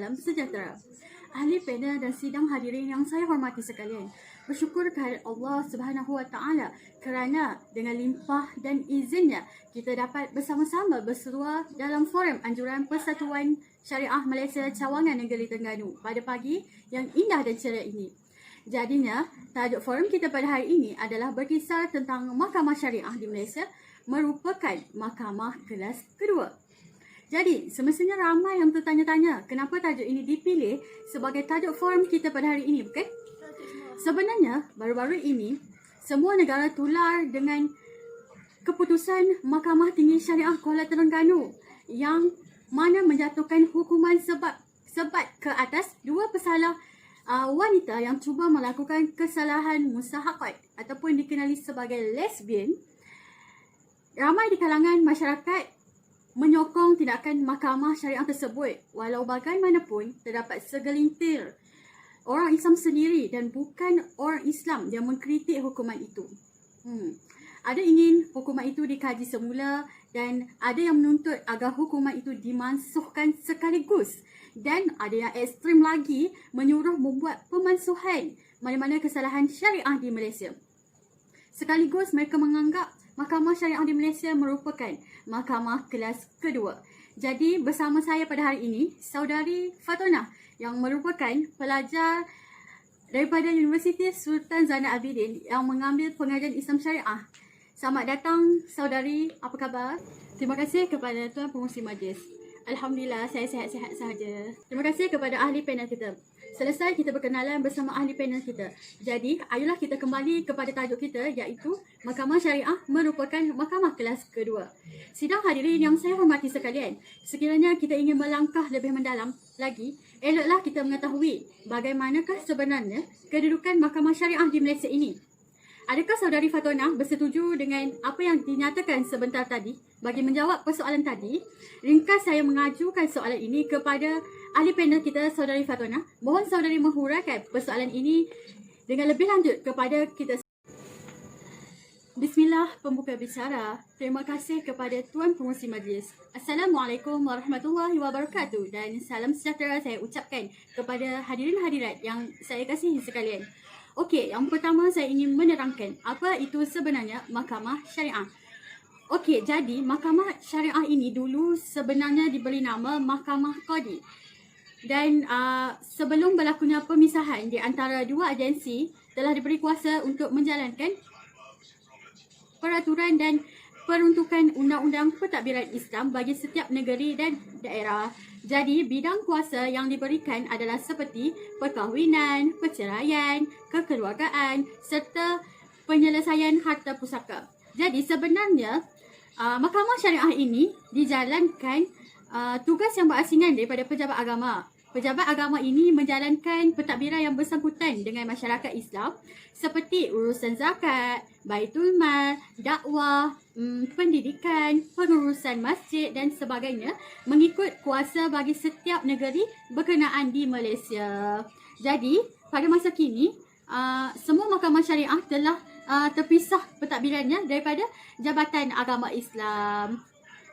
salam sejahtera. Ahli panel dan sidang hadirin yang saya hormati sekalian, bersyukur kehadirat Allah Subhanahu Wa Taala kerana dengan limpah dan izinnya kita dapat bersama-sama berseruah dalam forum anjuran Persatuan Syariah Malaysia Cawangan Negeri Terengganu pada pagi yang indah dan ceria ini. Jadinya, tajuk forum kita pada hari ini adalah berkisar tentang Mahkamah Syariah di Malaysia merupakan mahkamah kelas kedua. Jadi, semestinya ramai yang tertanya-tanya kenapa tajuk ini dipilih sebagai tajuk forum kita pada hari ini, bukan? Sebenarnya, baru-baru ini, semua negara tular dengan keputusan Mahkamah Tinggi Syariah Kuala Terengganu yang mana menjatuhkan hukuman sebat ke atas dua pesalah wanita yang cuba melakukan kesalahan musahakat ataupun dikenali sebagai lesbian. Ramai di kalangan masyarakat menyokong tindakan mahkamah syariah tersebut, walau bagaimanapun terdapat segelintir orang Islam sendiri dan bukan orang Islam yang mengkritik hukuman itu. Ada ingin hukuman itu dikaji semula dan ada yang menuntut agar hukuman itu dimansuhkan sekaligus, dan ada yang ekstrim lagi menyuruh membuat pemansuhan mana-mana kesalahan syariah di Malaysia. Sekaligus mereka menganggap Mahkamah Syariah di Malaysia merupakan mahkamah kelas kedua. Jadi bersama saya pada hari ini, Saudari Fatona yang merupakan pelajar daripada Universiti Sultan Zainal Abidin yang mengambil pengajian Islam Syariah. Selamat datang Saudari, apa khabar? Terima kasih kepada Tuan Pengerusi Majlis. Alhamdulillah, saya sihat-sihat sahaja. Terima kasih kepada ahli panel kita. Selesai kita berkenalan bersama ahli panel kita. Jadi, ayolah kita kembali kepada tajuk kita, iaitu Mahkamah Syariah merupakan mahkamah kelas kedua. Sidang hadirin yang saya hormati sekalian, sekiranya kita ingin melangkah lebih mendalam lagi, eloklah kita mengetahui bagaimanakah sebenarnya kedudukan Mahkamah Syariah di Malaysia ini. Adakah Saudari Fatona bersetuju dengan apa yang dinyatakan sebentar tadi? Bagi menjawab persoalan tadi, ringkas saya mengajukan soalan ini kepada ahli panel kita, Saudari Fatona. Mohon Saudari menghuraikan persoalan ini dengan lebih lanjut kepada kita. Bismillah, pembuka bicara. Terima kasih kepada Tuan Pengerusi Majlis. Assalamualaikum warahmatullahi wabarakatuh dan salam sejahtera saya ucapkan kepada hadirin hadirat yang saya kasihi sekalian. Okey, yang pertama saya ingin menerangkan apa itu sebenarnya Mahkamah Syariah. Okey, jadi Mahkamah Syariah ini dulu sebenarnya diberi nama Mahkamah Qadi. Dan sebelum berlakunya pemisahan di antara dua agensi, telah diberi kuasa untuk menjalankan peraturan dan peruntukan undang-undang pentadbiran Islam bagi setiap negeri dan daerah. Jadi, bidang kuasa yang diberikan adalah seperti perkahwinan, perceraian, kekeluargaan serta penyelesaian harta pusaka. Jadi, sebenarnya Mahkamah Syariah ini dijalankan tugas yang berasingan daripada pejabat agama. Pejabat agama ini menjalankan pentadbiran yang bersangkutan dengan masyarakat Islam seperti urusan zakat, baitul mal, dakwah, pendidikan, pengurusan masjid dan sebagainya mengikut kuasa bagi setiap negeri berkenaan di Malaysia. Jadi, pada masa kini, semua mahkamah syariah telah terpisah pentadbirannya daripada Jabatan Agama Islam.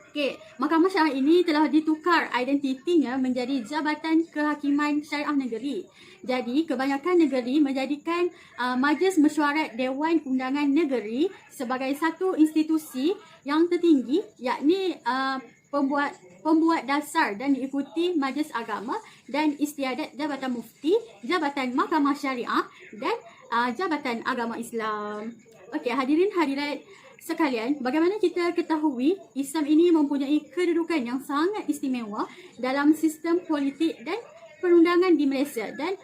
Okey, Mahkamah Syariah ini telah ditukar identitinya menjadi Jabatan Kehakiman Syariah Negeri. Jadi, kebanyakan negeri menjadikan Majlis Mesyuarat Dewan Undangan Negeri sebagai satu institusi yang tertinggi, yakni pembuat dasar dan diikuti Majlis Agama dan Istiadat Jabatan Mufti, Jabatan Mahkamah Syariah dan Jabatan Agama Islam. Okey, hadirin hadirat sekalian, bagaimana kita ketahui Islam ini mempunyai kedudukan yang sangat istimewa dalam sistem politik dan perundangan di Malaysia, dan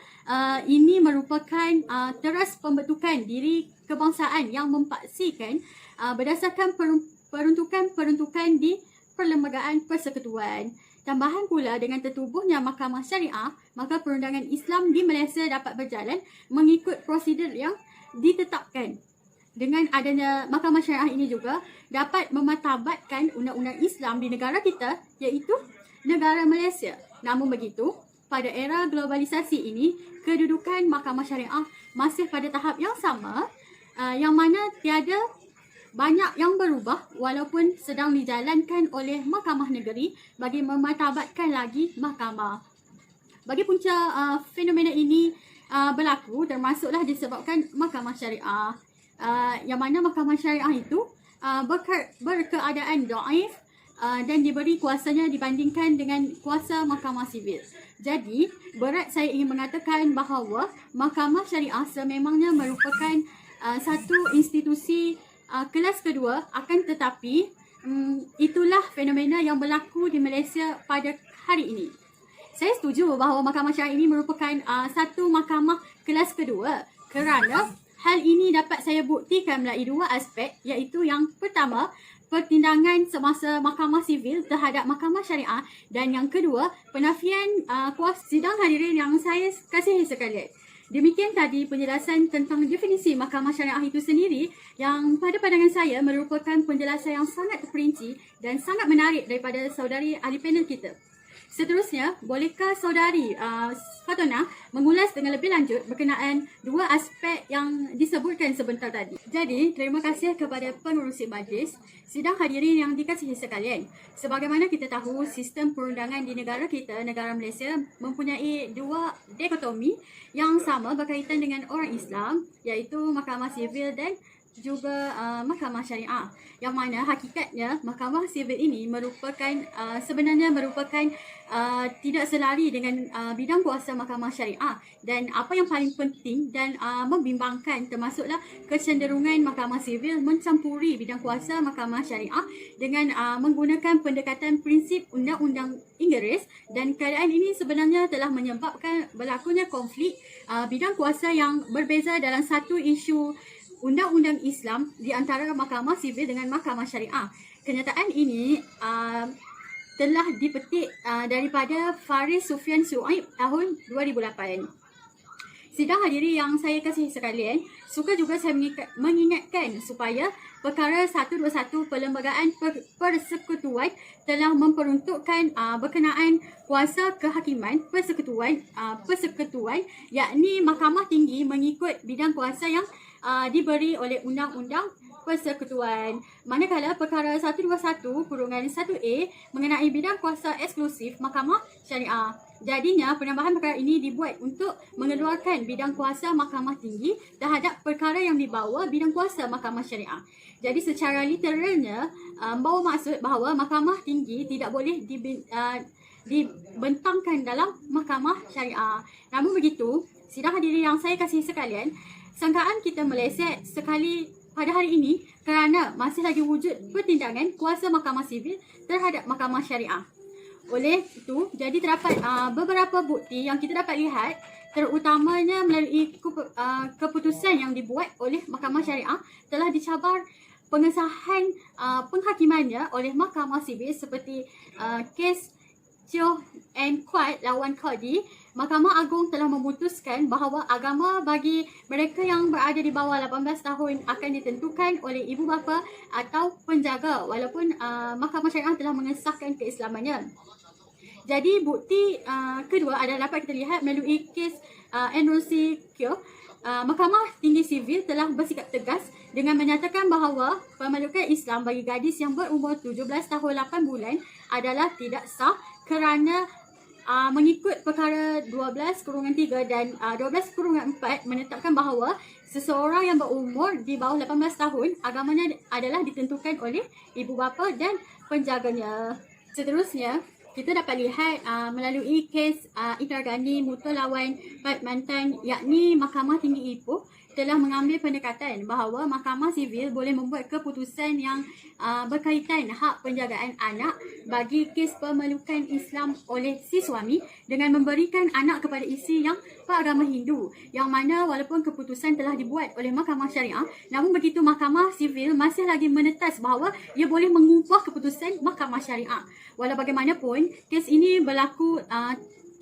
ini merupakan teras pembentukan diri kebangsaan yang mempaksikan berdasarkan peruntukan di Perlembagaan Persekutuan. Tambahan pula dengan tertubuhnya Mahkamah Syariah, maka perundangan Islam di Malaysia dapat berjalan mengikut prosedur yang ditetapkan. Dengan adanya Mahkamah Syariah ini juga dapat memartabatkan undang-undang Islam di negara kita, iaitu negara Malaysia. Namun begitu, pada era globalisasi ini, kedudukan Mahkamah Syariah masih pada tahap yang sama, yang mana tiada banyak yang berubah walaupun sedang dijalankan oleh Mahkamah Negeri bagi memartabatkan lagi mahkamah. Bagi punca fenomena ini berlaku termasuklah disebabkan mahkamah syariah. Yang mana mahkamah syariah itu berkeadaan dhaif dan diberi kuasanya dibandingkan dengan kuasa mahkamah sivil. Jadi, berat saya ingin mengatakan bahawa mahkamah syariah sememangnya merupakan satu institusi kelas kedua, akan tetapi itulah fenomena yang berlaku di Malaysia pada hari ini. Saya setuju bahawa mahkamah syariah ini merupakan satu mahkamah kelas kedua kerana hal ini dapat saya buktikan melalui dua aspek, iaitu yang pertama, pertindangan semasa mahkamah sivil terhadap mahkamah syariah, dan yang kedua, penafian kuasa. Sidang hadirin yang saya kasihi sekalian, demikian tadi penjelasan tentang definisi mahkamah syariah itu sendiri yang pada pandangan saya merupakan penjelasan yang sangat terperinci dan sangat menarik daripada saudari ahli panel kita. Seterusnya, bolehkah saudari Fatona mengulas dengan lebih lanjut berkenaan dua aspek yang disebutkan sebentar tadi. Jadi, terima kasih kepada pengurusi majlis. Sidang hadirin yang dikasihi sekalian, sebagaimana kita tahu sistem perundangan di negara kita, negara Malaysia, mempunyai dua dikotomi yang sama berkaitan dengan orang Islam, iaitu mahkamah sivil dan juga mahkamah syariah, yang mana hakikatnya mahkamah sivil ini sebenarnya merupakan tidak selari dengan bidang kuasa mahkamah syariah, dan apa yang paling penting dan membimbangkan termasuklah kecenderungan mahkamah sivil mencampuri bidang kuasa mahkamah syariah dengan menggunakan pendekatan prinsip undang-undang Inggeris, dan keadaan ini sebenarnya telah menyebabkan berlakunya konflik bidang kuasa yang berbeza dalam satu isu undang-undang Islam di antara mahkamah sivil dengan mahkamah syariah. Kenyataan ini telah dipetik daripada Faris Sufian Suaib tahun 2008. Sidang hadiri yang saya kasihi sekalian, suka juga saya mengingatkan supaya perkara 121 Perlembagaan Persekutuan telah memperuntukkan berkenaan kuasa kehakiman persekutuan, yakni Mahkamah Tinggi mengikut bidang kuasa yang diberi oleh Undang-Undang Persekutuan. Manakala perkara 121-1A mengenai bidang kuasa eksklusif Mahkamah Syariah. Jadinya penambahan perkara ini dibuat untuk mengeluarkan bidang kuasa Mahkamah Tinggi terhadap perkara yang dibawa bidang kuasa Mahkamah Syariah. Jadi secara literalnya membawa maksud bahawa Mahkamah Tinggi tidak boleh dibentangkan dalam Mahkamah Syariah. Namun begitu, sidang hadirin yang saya kasihi sekalian, sangkaan kita meleset sekali pada hari ini kerana masih lagi wujud pertindangan kuasa mahkamah sivil terhadap mahkamah syariah. Oleh itu, jadi terdapat beberapa bukti yang kita dapat lihat, terutamanya melalui keputusan yang dibuat oleh mahkamah syariah telah dicabar pengesahan penghakimannya oleh mahkamah sivil seperti kes Teo and Kuat lawan Kadi. Mahkamah Agung telah memutuskan bahawa agama bagi mereka yang berada di bawah 18 tahun akan ditentukan oleh ibu bapa atau penjaga, walaupun Mahkamah Syariah telah mengesahkan keislamannya. Jadi bukti kedua adalah dapat kita lihat melalui kes Enrosi Kyo. Mahkamah Tinggi Sivil telah bersikap tegas dengan menyatakan bahawa pemelukkan Islam bagi gadis yang berumur 17 tahun 8 bulan adalah tidak sah kerana mengikut perkara 12/3 dan 12/4 menetapkan bahawa seseorang yang berumur di bawah 18 tahun agamanya adalah ditentukan oleh ibu bapa dan penjaganya. Seterusnya, kita dapat lihat melalui kes Indragani Muta lawan Pat Mantan, yakni Mahkamah Tinggi Ipoh telah mengambil pendekatan bahawa mahkamah sivil boleh membuat keputusan yang berkaitan hak penjagaan anak bagi kes pemelukan Islam oleh si suami dengan memberikan anak kepada isteri yang beragama Hindu, yang mana walaupun keputusan telah dibuat oleh mahkamah syariah, namun begitu mahkamah sivil masih lagi menetas bahawa ia boleh mengubah keputusan mahkamah syariah. Walau bagaimanapun, kes ini berlaku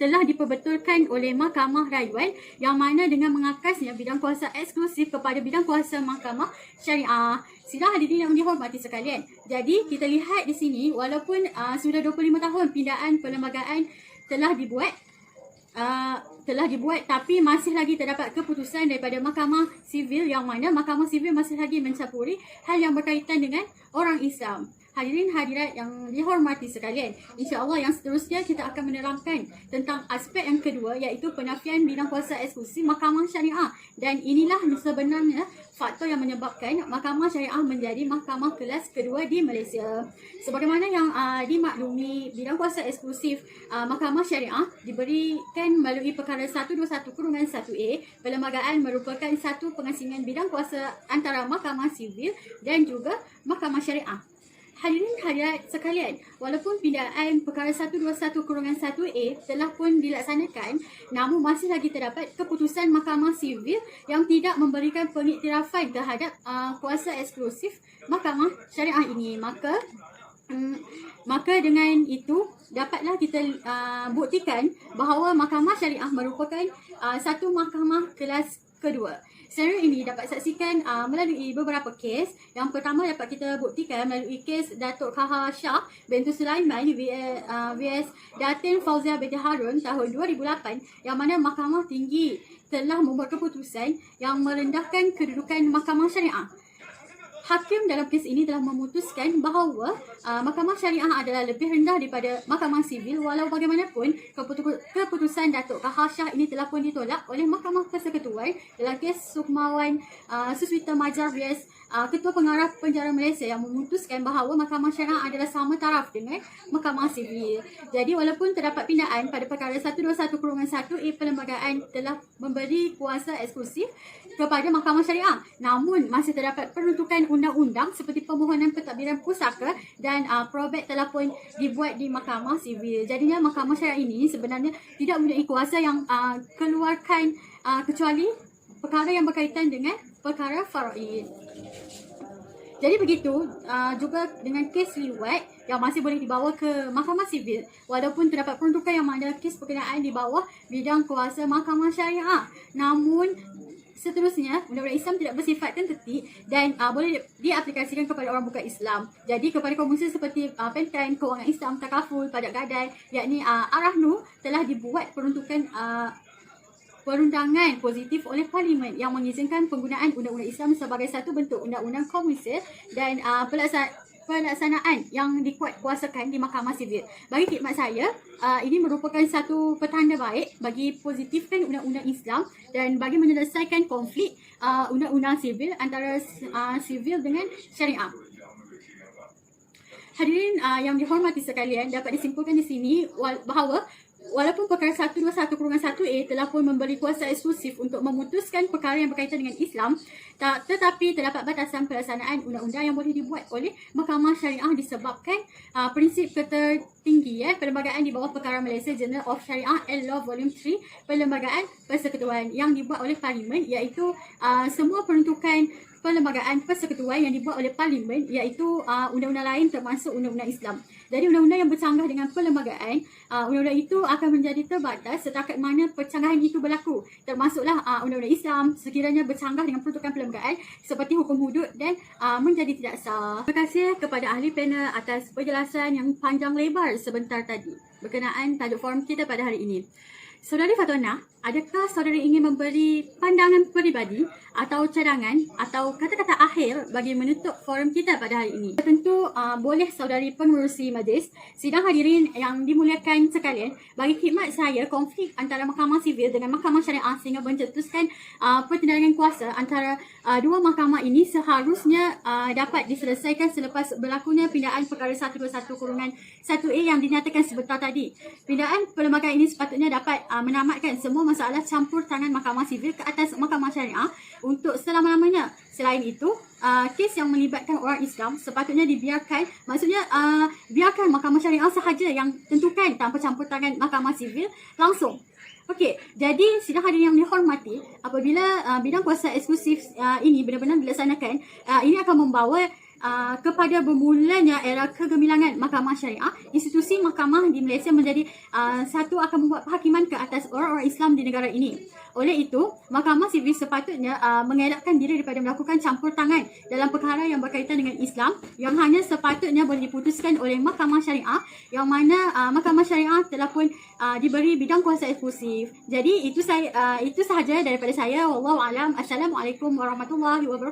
telah diperbetulkan oleh Mahkamah Rayuan, yang mana dengan mengakasnya bidang kuasa eksklusif kepada bidang kuasa Mahkamah Syariah. Sidang hadirin yang dihormati sekalian. Jadi kita lihat di sini, walaupun sudah 25 tahun pindaan perlembagaan telah dibuat, tapi masih lagi terdapat keputusan daripada Mahkamah Sivil, yang mana Mahkamah Sivil masih lagi mencampuri hal yang berkaitan dengan orang Islam. Hadirin hadirat yang dihormati sekalian, insya-Allah yang seterusnya kita akan menerangkan tentang aspek yang kedua, iaitu penafian bidang kuasa eksklusif mahkamah syariah. Dan inilah sebenarnya faktor yang menyebabkan mahkamah syariah menjadi mahkamah kelas kedua di Malaysia. Sebagaimana yang dimaklumi, bidang kuasa eksklusif mahkamah syariah diberikan melalui perkara 121/1A. Perlembagaan merupakan satu pengasingan bidang kuasa antara mahkamah sivil dan juga mahkamah syariah. Hadirin hadirat sekalian, walaupun pindaan perkara 121/1A telah pun dilaksanakan, namun masih lagi terdapat keputusan mahkamah sivil yang tidak memberikan pengiktirafan terhadap kuasa eksklusif mahkamah syariah ini. Maka dengan itu dapatlah kita buktikan bahawa mahkamah syariah merupakan satu mahkamah kelas kedua. Senario ini dapat saksikan melalui beberapa kes. Yang pertama dapat kita buktikan melalui kes Datuk Khaha Shah binti Sulaiman vs Datin Fauzia binti Harun tahun 2008, yang mana Mahkamah Tinggi telah membuat keputusan yang merendahkan kedudukan mahkamah syariah. Hakim dalam kes ini telah memutuskan bahawa mahkamah syariah adalah lebih rendah daripada mahkamah sivil, walau bagaimanapun keputusan Datuk Khaha Shah ini telah pun ditolak oleh Mahkamah Persekutuan dalam kes Sukmawan Suswita Majar vs Ketua Pengarah Penjara Malaysia, yang memutuskan bahawa mahkamah syariah adalah sama taraf dengan mahkamah sivil. Jadi walaupun terdapat pindaan pada perkara 121/1A, perlembagaan telah memberi kuasa eksklusif kepada mahkamah syariah, namun masih terdapat peruntukan undang-undang seperti permohonan pentadbiran pusaka dan probate telah pun dibuat di mahkamah sivil. Jadinya mahkamah syariah ini sebenarnya tidak mempunyai kuasa yang keluarkan kecuali perkara yang berkaitan dengan perkara faraid. Jadi begitu juga dengan kes liwat yang masih boleh dibawa ke mahkamah sivil, walaupun terdapat peruntukan yang mana kes berkenaan di bawah bidang kuasa mahkamah syariah. Namun seterusnya, undang-undang Islam tidak bersifat tentatif dan boleh diaplikasikan kepada orang bukan Islam. Jadi kepada kaum muslim seperti Pentan, Kewangan Islam, Takaful, Pajak Gadai, yakni Arahnu, telah dibuat perundangan positif oleh Parlimen yang mengizinkan penggunaan undang-undang Islam sebagai satu bentuk undang-undang komersial dan pelaksanaan yang dikuatkuasakan di mahkamah sivil. Bagi khidmat saya, ini merupakan satu petanda baik bagi positifkan undang-undang Islam dan bagi menyelesaikan konflik undang-undang sivil antara sivil dengan syariah. Hadirin yang dihormati sekalian, dapat disimpulkan di sini bahawa walaupun perkara 121/1A telah pun memberi kuasa eksklusif untuk memutuskan perkara yang berkaitan dengan Islam, tetapi terdapat batasan pelaksanaan undang-undang yang boleh dibuat oleh mahkamah syariah disebabkan prinsip tertinggi perlembagaan di bawah perkara Malaysia Journal of Sharia and Law Volume 3, perlembagaan persekutuan yang dibuat oleh Parlimen, iaitu semua peruntukan perlembagaan persekutuan yang dibuat oleh Parlimen, iaitu undang-undang lain termasuk undang-undang Islam. Jadi undang-undang yang bercanggah dengan perlembagaan, undang-undang itu akan menjadi terbatas setakat mana percanggahan itu berlaku. Termasuklah undang-undang Islam sekiranya bercanggah dengan peruntukan perlembagaan seperti hukum hudud dan menjadi tidak sah. Terima kasih kepada ahli panel atas penjelasan yang panjang lebar sebentar tadi berkenaan tajuk forum kita pada hari ini. Saudari Fatona, adakah saudari ingin memberi pandangan peribadi atau cadangan atau kata-kata akhir bagi menutup forum kita pada hari ini? Tentu boleh saudari pengurusi majlis. Sidang hadirin yang dimuliakan sekalian, bagi khidmat saya, konflik antara mahkamah sivil dengan mahkamah syariah sehingga mencetuskan pertindakan kuasa antara dua mahkamah ini seharusnya dapat diselesaikan selepas berlakunya pindaan perkara 121/1A yang dinyatakan sebentar tadi. Pindaan perlembagaan ini sepatutnya dapat menamatkan semua masalah campur tangan mahkamah sivil ke atas mahkamah syariah untuk selama-lamanya. Selain itu, kes yang melibatkan orang Islam sepatutnya dibiarkan, maksudnya biarkan mahkamah syariah sahaja yang tentukan tanpa campur tangan mahkamah sivil langsung. Okey, jadi sidang hadirin yang dihormati, apabila bidang kuasa eksklusif ini benar-benar dilaksanakan, ini akan membawa kepada bermulanya era kegemilangan mahkamah syariah. Institusi mahkamah di Malaysia menjadi satu akan membuat penghakiman ke atas orang-orang Islam di negara ini. Oleh itu, mahkamah sivil sepatutnya mengelakkan diri daripada melakukan campur tangan dalam perkara yang berkaitan dengan Islam yang hanya sepatutnya boleh diputuskan oleh mahkamah syariah, yang mana mahkamah syariah telah pun diberi bidang kuasa eksklusif. Jadi itu sahaja daripada saya. Wallahu alam. Assalamualaikum warahmatullahi wabarakatuh.